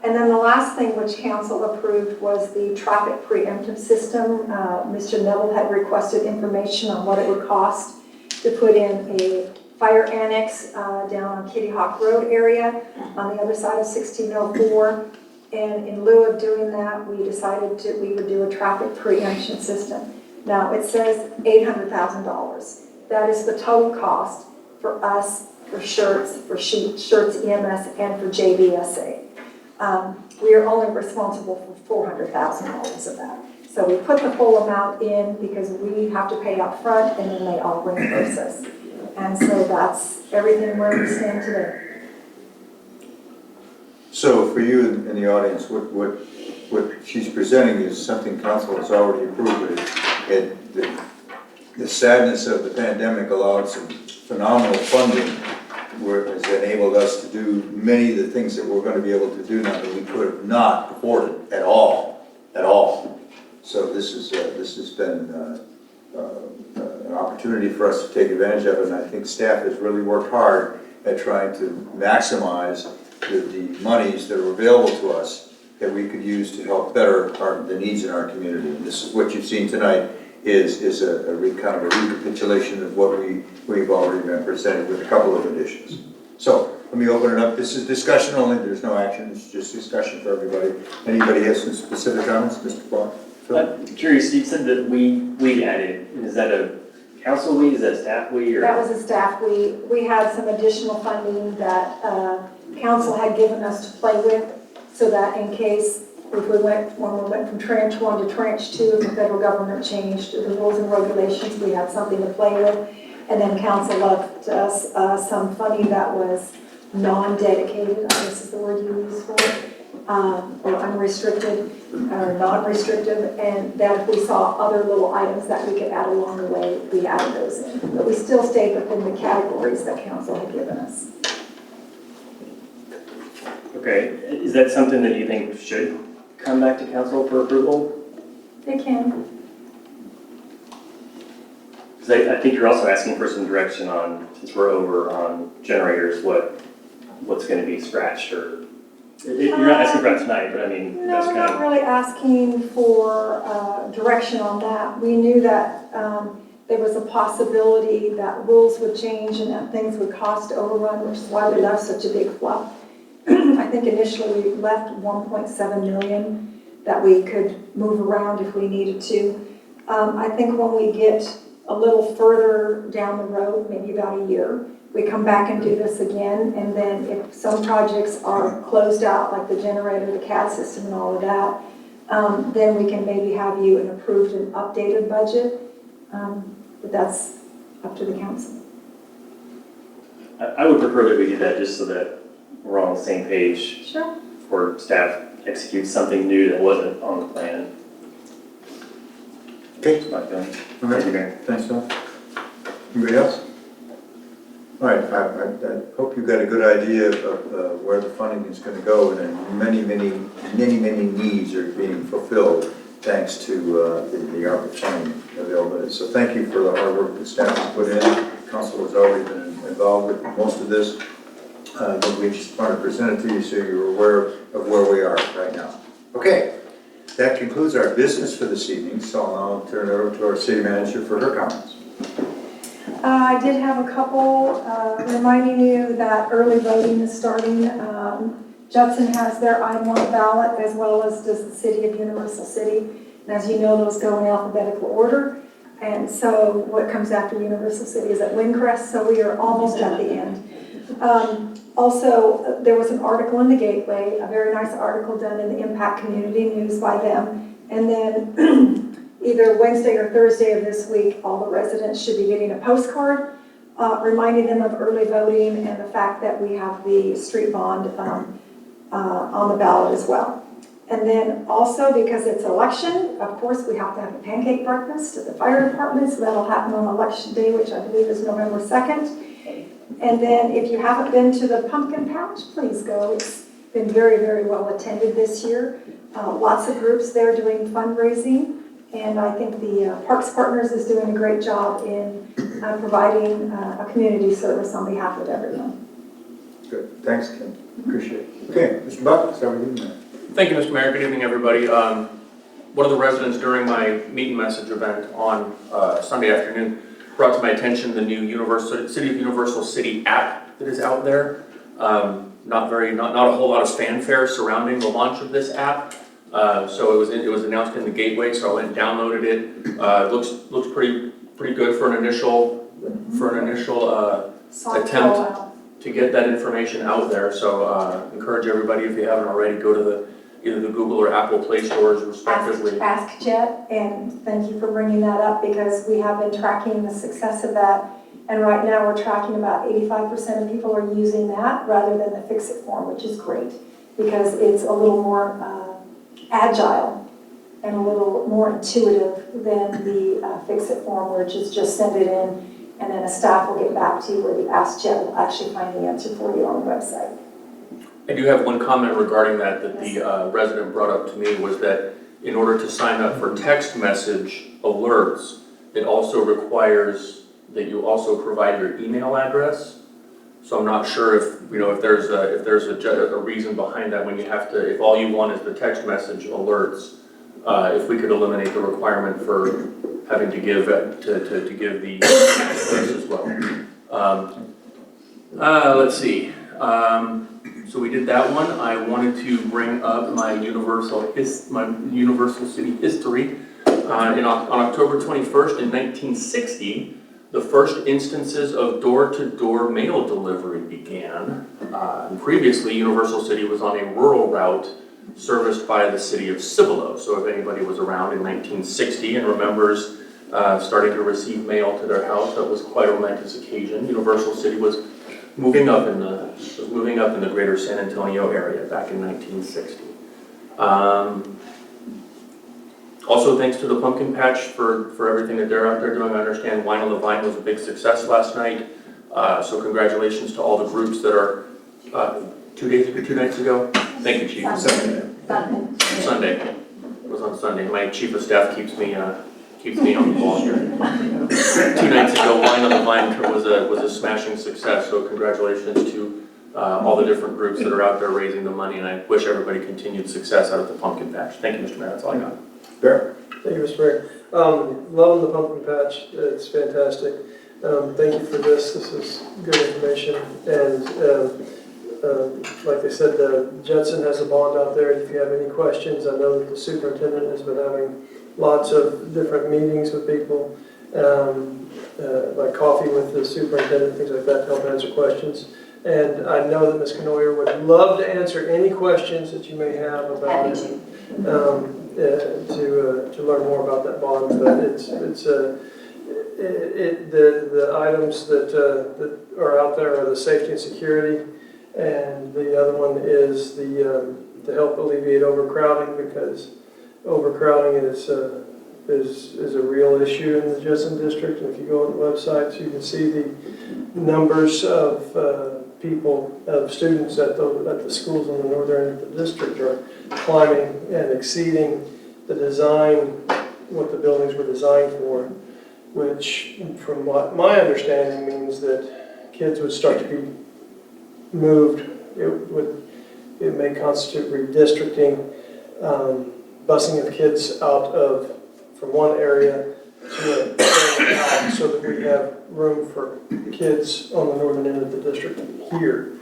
And then the last thing which council approved was the traffic preemptive system. Mr. Neville had requested information on what it would cost to put in a fire annex down on Kitty Hawk Road area on the other side of 1604. And in lieu of doing that, we decided we would do a traffic preemption system. Now it says $800,000. That is the total cost for us, for shirts, shirts EMS, and for JBSA. We are only responsible for $400,000 of that. So we put the full amount in because we have to pay up front, and then they all reimburse us. And so that's everything where we stand today. So for you in the audience, what she's presenting is something council has already approved. The sadness of the pandemic allowed some phenomenal funding where has enabled us to do many of the things that we're going to be able to do now that we could have not afforded at all. So this has been an opportunity for us to take advantage of it, and I think staff has really worked hard at trying to maximize the monies that are available to us that we could use to help better the needs in our community. And this is what you've seen tonight is kind of a recapitulation of what we've already been presented with a couple of additions. So let me open it up. This is discussion only. There's no action. It's just discussion for everybody. Anybody has some specific comments, Mr. Vaughan? I'm curious, you said that we added, is that a council we, is that a staff we? Or? That was a staff we. We had some additional funding that council had given us to play with, so that in case when we went from tranche 1 to tranche 2, if the federal government changed the rules and regulations, we had something to play with. And then council left us some funding that was non-dedicated, I guess is the word you use for it, or unrestricted or non-restrictive, and that if we saw other little items that we could add along the way, we added those in. But we still stayed within the categories that council had given us. Okay, is that something that you think should come back to council for approval? They can. Because I think you're also asking for some direction on, since we're over on generators, what's going to be scratched or. You're not asking for that tonight, but I mean, No, that's we're kind not really asking for direction on that. We knew that there was a possibility that rules would change and that things would cost overrun, which is why we left such a big fluff. I think initially we left 1.7 million that we could move around if we needed to. I think when we get a little further down the road, maybe about a year, we come back and do this again, and then if some projects are closed out, like the generator, the CAD system and all of that, then we can maybe have you an approved and updated budget, but that's up to the council. I would prefer that we do that just so that we're all on the same page. Sure. Or staff executes something new that wasn't on the plan. Okay. That's my feeling. Okay. Thanks, Phil. Anybody else? All right, I hope you've got a good idea of where the funding is going to go, and then many needs are being fulfilled thanks to the ARPA funding availability. So thank you for the hard work that staff has put in. Council has already been involved with most of this, but we just want to present it to you so you're aware of where we are right now. Okay, that concludes our business for this evening, so I'll now turn it over to our city manager for her comments. I did have a couple reminding you that early voting is starting. Judson has their item on the ballot, as well as does the city of Universal City. And as you know, those go in alphabetical order. And so what comes after Universal City is at Windcrest, so we are almost at the end. Also, there was an article in the Gateway, a very nice article done in the Impact Community News by them. And then either Wednesday or Thursday of this week, all the residents should be getting a postcard reminding them of early voting and the fact that we have the street bond on the ballot as well. And then also, because it's election, of course, we have to have a pancake breakfast at the fire department, so that'll happen on election day, which I believe is November 2nd. And then if you haven't been to the pumpkin patch, please go. It's been very, very well attended this year. Lots of groups there doing fundraising. And I think the Parks Partners is doing a great job in providing a community service on behalf of everyone. Good, thanks, Kim. Appreciate it. Okay, Mr. Buck, start with you. Thank you, Mr. Mayor. Good evening, everybody. One of the residents during my meet and message event on Sunday afternoon brought to my attention the new City of Universal City app that is out there. Not a whole lot of fanfare surrounding the launch of this app. So it was announced in the Gateway, so I went and downloaded it. It looks pretty good for an initial attempt to get that information out there. So encourage everybody, if you haven't already, go to either the Google or Apple Play stores respectively. Ask Jet, and thank you for bringing that up, because we have been tracking the success of that. And right now we're tracking about 85% of people are using that rather than the Fix-It form, which is great, because it's a little more agile and a little more intuitive than the Fix-It form, which is just send it in and then a staff will get back to you, where the Ask Jet will actually find the answer for you on the website. I do have one comment regarding that the resident brought up to me, was that in order to sign up for text message alerts, it also requires that you also provide your email address. So I'm not sure if there's a reason behind that, when you have to, if all you want is the text message alerts, if we could eliminate the requirement for having to give the address as well. Let's see. So we did that one. I wanted to bring up my Universal City history. On October 21st in 1960, the first instances of door-to-door mail delivery began. Previously, Universal City was on a rural route serviced by the city of Cibolo. So if anybody was around in 1960 and remembers starting to receive mail to their house, that was quite a momentous occasion. Universal City was moving up in the greater San Antonio area back in 1960. Also, thanks to the Pumpkin Patch for everything that they're out there doing. I understand Wine on the Vine was a big success last night. So congratulations to all the groups that are 2 nights ago. Thank you, Chief. Sunday. It was on Sunday. My chief of staff keeps me on the ball here. 2 nights ago, Wine on the Vine was a smashing success. So congratulations to all the different groups that are out there raising the money, and I wish everybody continued success out of the Pumpkin Patch. Thank you, Mr. Mayor. That's all I got. Bear? Thank you, Mr. Mayor. Loving the pumpkin patch. It's fantastic. Thank you for this. This is good information. And like I said, Judson has a bond out there. If you have any questions, I know that the superintendent has been having lots of different meetings with people, like coffee with the superintendent, things like that, to help answer questions. And I know that Ms. Canoyer would love to answer any questions that you may have about it. To learn more about that bond, but the items that are out there are the safety and security, and the other one is the to help alleviate overcrowding, because overcrowding is is a real issue in the Judson district. And if you go on the websites, you can see the numbers of students at the schools on the northern end of the district are climbing and exceeding the design, what the buildings were designed for, which from what my understanding means that kids would start to be moved. It may constitute redistricting, busing of kids from one area to a so that we have room for kids on the northern end of the district here.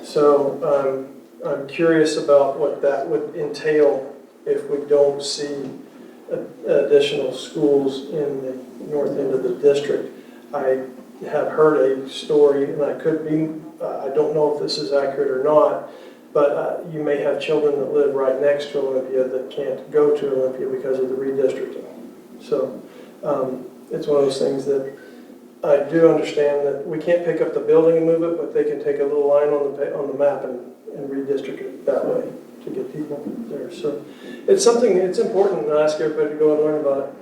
So I'm curious about what that would entail if we don't see additional schools in the north end of the district. I have heard a story, and I don't know if this is accurate or not, but you may have children that live right next to Olympia that can't go to Olympia because of the redistricting. So it's one of those things that I do understand that we can't pick up the building and move it, but they can take a little line on the map and redistrict it that way to get people there. So it's something, it's important, and I ask everybody to go and learn about it.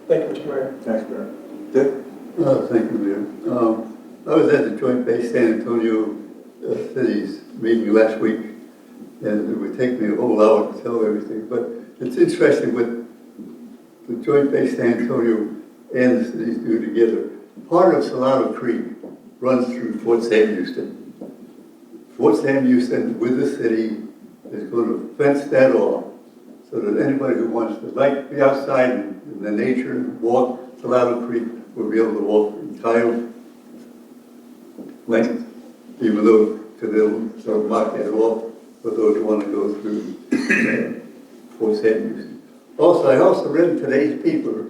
Thank you, Mr. Mayor. Thanks, Mayor. Dick? Thank you, Mayor. I was at the Joint Base San Antonio Cities meeting last week, and it would take me a whole hour to tell everything, but it's interesting what the Joint Base San Antonio and the cities do together. Part of Salado Creek runs through Fort Sam Houston. Fort Sam Houston with the city is going to fence that off so that anybody who wants to be outside in the nature and walk Salado Creek will be able to walk the entire length, even though they'll sort of mark that off for those who want to go through Fort Sam Houston. Also, I also read in today's paper,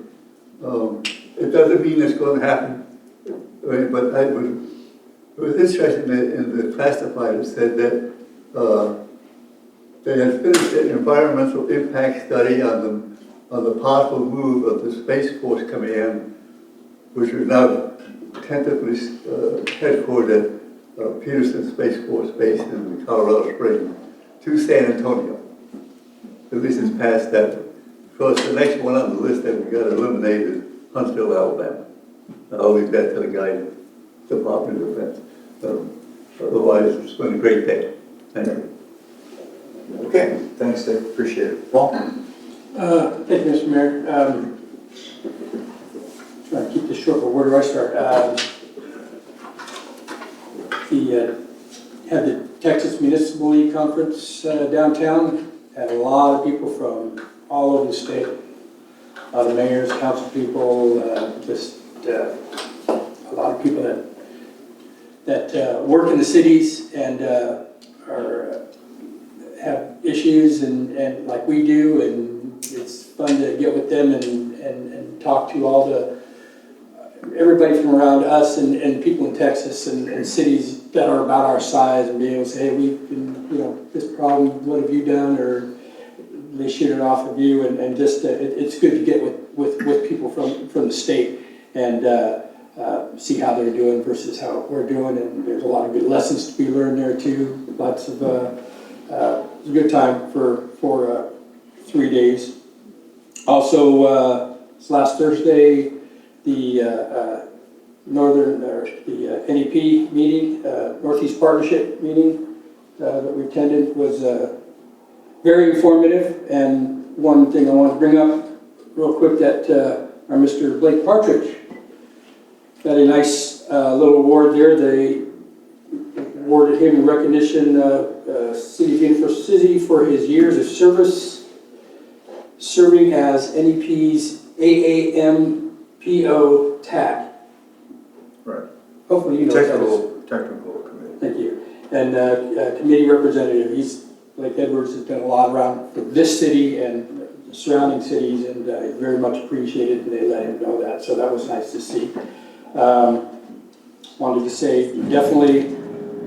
it doesn't mean it's going to happen, but it was interesting that in the classified it said that they had finished an environmental impact study on the possible move of the Space Force Command, which is now tentatively headquartered at Peterson Space Force Base in Colorado Springs, to San Antonio. At least it's past that. Of course, the next one on the list that we got to eliminate is Huntsville, Alabama. I'll leave that to the guy in the Department of Defense. Otherwise, it's been a great day. Thank you. Okay, thanks, Dick. Appreciate it. Vaughan? Thank you, Mr. Mayor. Try to keep this short, but where do I start? Had the Texas Municipal League Conference downtown. Had a lot of people from all over the state. A lot of mayors, council people, just a lot of people that work in the cities and have issues and like we do, and it's fun to get with them and talk to everybody from around us and people in Texas and cities that are about our size, and be able to say, hey, we've been, this problem, what have you done? Or they shoot it off of you, and just it's good to get with people from the state and see how they're doing versus how we're doing, and there's a lot of good lessons to be learned there too. Lots of it was a good time for 3 days. Also, this last Thursday, the the NEP meeting, Northeast Partnership meeting that we attended was very informative. And one thing I want to bring up real quick, that our Mr. Blake Partridge got a nice little award there. They awarded him in recognition City of Universal City for his years of service serving as NEP's AAMPO TAC. Right. Hopefully you know Technical committee. Thank you. And committee representative, Blake Edwards has done a lot around this city and the surrounding cities, and very much appreciated, and they let him know that, so that was nice to see. Wanted to say, definitely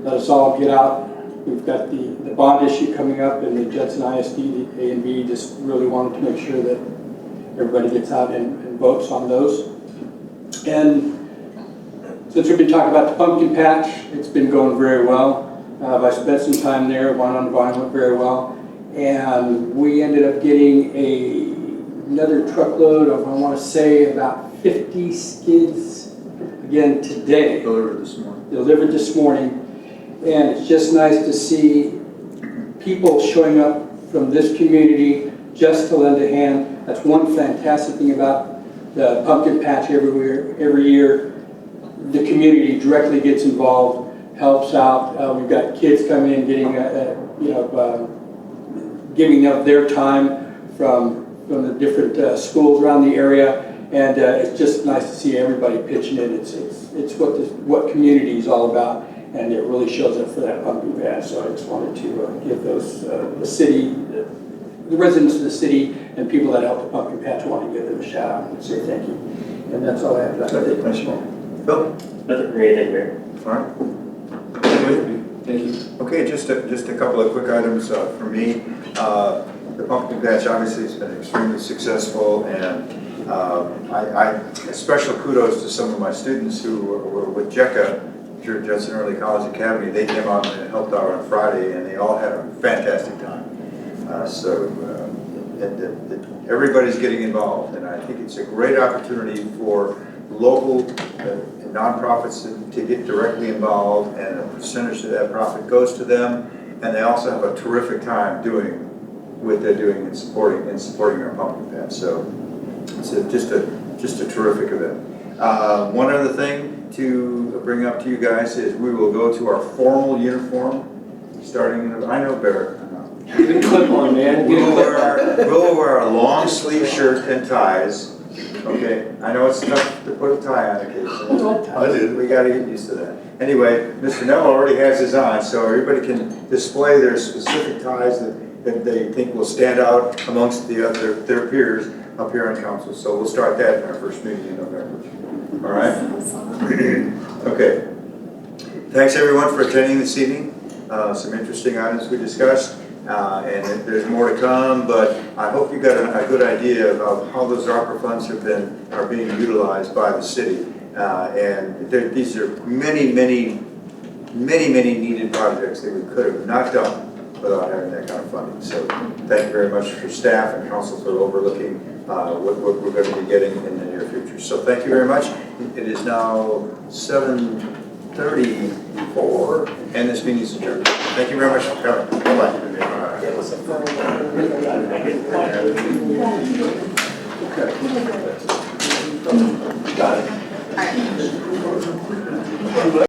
let us all get out. We've got the bond issue coming up, and the Judson ISD, the A and B, just really wanted to make sure that everybody gets out and votes on those. And since we've been talking about the pumpkin patch, it's been going very well. I spent some time there, one on Vaughan, went very well. And we ended up getting a another truckload of, I want to say, about 50 skids again today. Delivered this morning. Delivered this morning. And it's just nice to see people showing up from this community just to lend a hand. That's one fantastic thing about the pumpkin patch every year. The community directly gets involved, helps out. We've got kids coming in, getting, giving up their time from the different schools around the area, and it's just nice to see everybody pitching in. It's what community is all about, and it really shows up for that pumpkin patch. So I just wanted to give those the city, the residents of the city, and people that help the pumpkin patch, want to give them a shout out and say thank you. And that's all I have. Thanks, Phil? Nothing for me, thank you, Mayor. All right. Thank you. Okay, just a couple of quick items for me. The pumpkin patch obviously has been extremely successful, and special kudos to some of my students who were with JECA, Judson Early College Academy. They came out and helped out on Friday, and they all had a fantastic time. Everybody's getting involved, and I think it's a great opportunity for local nonprofits to get directly involved, and a percentage of that profit goes to them, and they also have a terrific time doing what they're doing and supporting our pumpkin patch. So it's just a terrific event. One other thing to bring up to you guys is we will go to our formal uniform starting in, I know Barrett. Get a clip on, man. We'll wear a long sleeve shirt and ties. Okay, I know it's tough to put a tie on occasionally. We got to get used to that. Anyway, Mr. Neville already has his on, so everybody can display their specific ties that they think will stand out amongst their peers up here on council. So we'll start that in our first meeting in November. All right? Okay. Thanks everyone for attending this evening. Some interesting items we discussed. And there's more to come, but I hope you got a good idea of how those ARPA funds are being utilized by the city. And these are many needed projects that we could have not done without having that kind of funding. So thank you very much for staff and council for overlooking what we're going to be getting in the near future. So thank you very much. It is now 7:34, and this meeting is adjourned. Thank you very much for coming. Bye-bye. Got it.